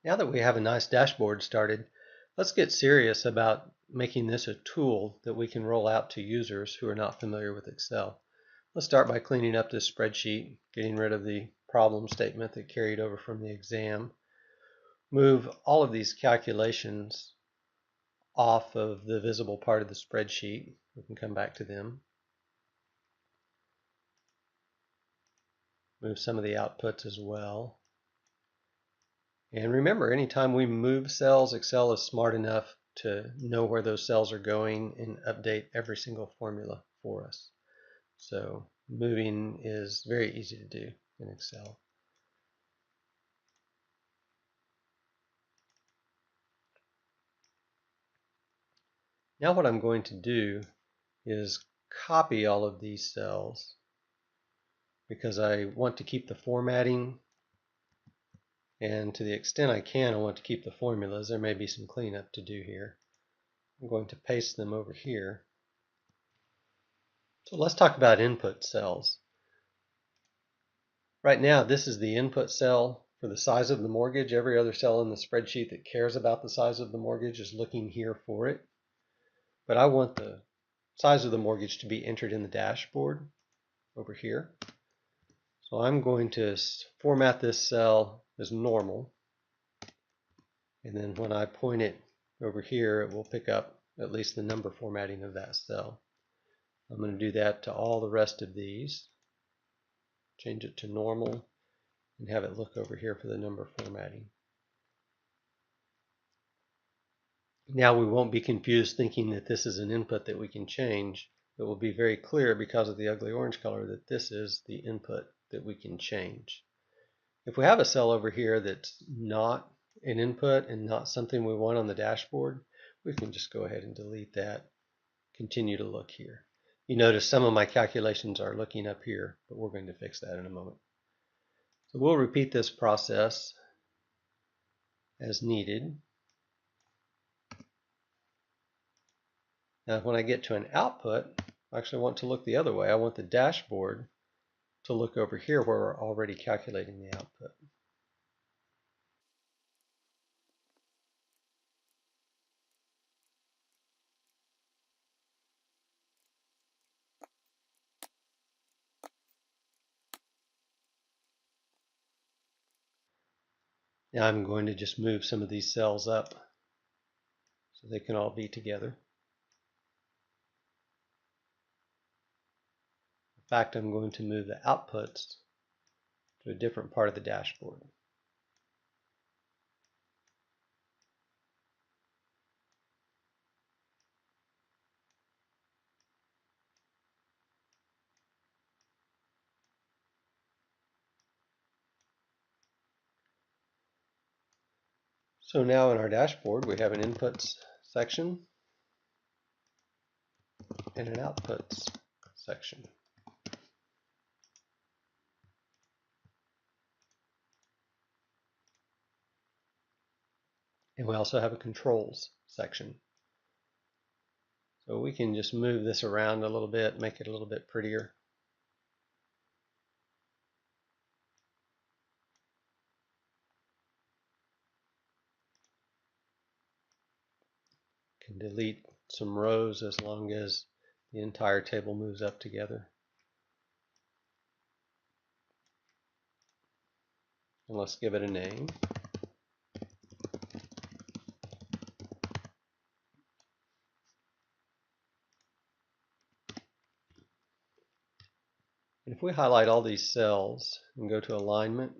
Now that we have a nice dashboard started, let's get serious about making this a tool that we can roll out to users who are not familiar with Excel. Let's start by cleaning up this spreadsheet, getting rid of the problem statement that carried over from the exam. Move all of these calculations off of the visible part of the spreadsheet. We can come back to them. Move some of the outputs as well. And remember, anytime we move cells, Excel is smart enough to know where those cells are going and update every single formula for us. So moving is very easy to do in Excel. Now what I'm going to do is copy all of these cells because I want to keep the formatting, and to the extent I can, I want to keep the formulas. There may be some cleanup to do here. I'm going to paste them over here. So let's talk about input cells. Right now, this is the input cell for the size of the mortgage. Every other cell in the spreadsheet that cares about the size of the mortgage is looking here for it. But I want the size of the mortgage to be entered in the dashboard over here. So I'm going to format this cell as normal. And then when I point it over here, it will pick up at least the number formatting of that cell. I'm going to do that to all the rest of these. Change it to normal and have it look over here for the number formatting. Now we won't be confused thinking that this is an input that we can change. It will be very clear because of the ugly orange color that this is the input that we can change. If we have a cell over here that's not an input and not something we want on the dashboard, we can just go ahead and delete that. Continue to look here. You notice some of my calculations are looking up here, but we're going to fix that in a moment. So we'll repeat this process as needed. Now when I get to an output, I actually want to look the other way. I want the dashboard to look over here where we're already calculating the output. Now I'm going to just move some of these cells up so they can all be together. In fact, I'm going to move the outputs to a different part of the dashboard. So now in our dashboard we have an inputs section and an outputs section. And we also have a controls section. So we can just move this around a little bit, make it a little bit prettier. Can delete some rows as long as the entire table moves up together. And let's give it a name. And if we highlight all these cells and go to alignment,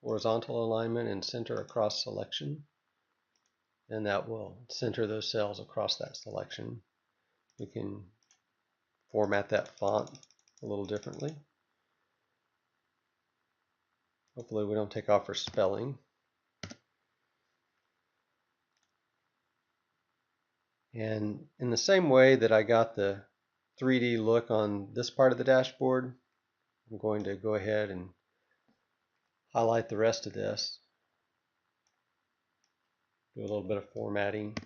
horizontal alignment, and center across selection, then that will center those cells across that selection. We can format that font a little differently. Hopefully we don't take off for spelling. And in the same way that I got the 3D look on this part of the dashboard, I'm going to go ahead and highlight the rest of this. Do a little bit of formatting.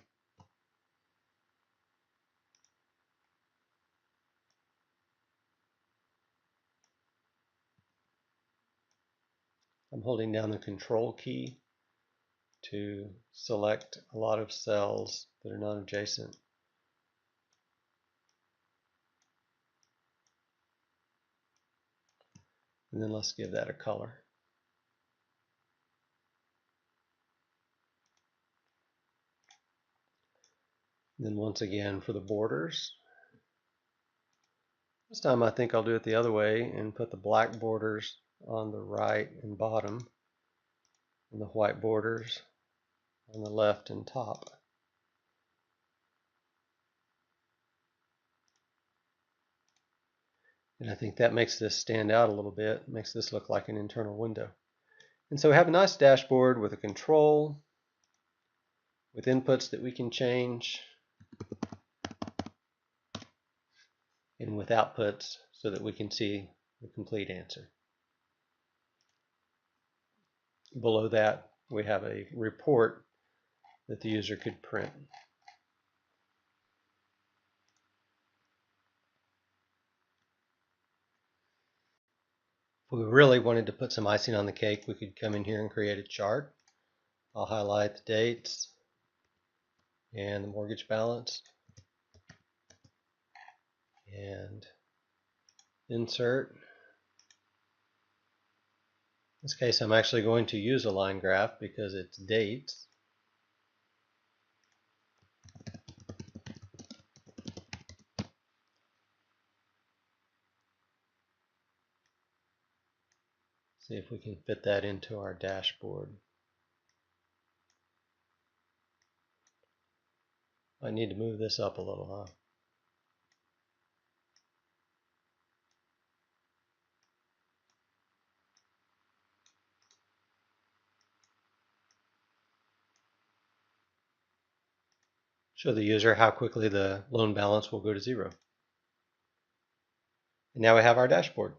I'm holding down the Control key to select a lot of cells that are non-adjacent. And then let's give that a color. And then once again for the borders, this time I think I'll do it the other way and put the black borders on the right and bottom and the white borders on the left and top. And I think that makes this stand out a little bit, makes this look like an internal window. And so we have a nice dashboard with a control, with inputs that we can change, and with outputs so that we can see the complete answer. Below that, we have a report that the user could print. If we really wanted to put some icing on the cake, we could come in here and create a chart. I'll highlight the dates and the mortgage balance and insert. In this case, I'm actually going to use a line graph because it's dates. See if we can fit that into our dashboard. I need to move this up a little, huh? Show the user how quickly the loan balance will go to zero. And now we have our dashboard.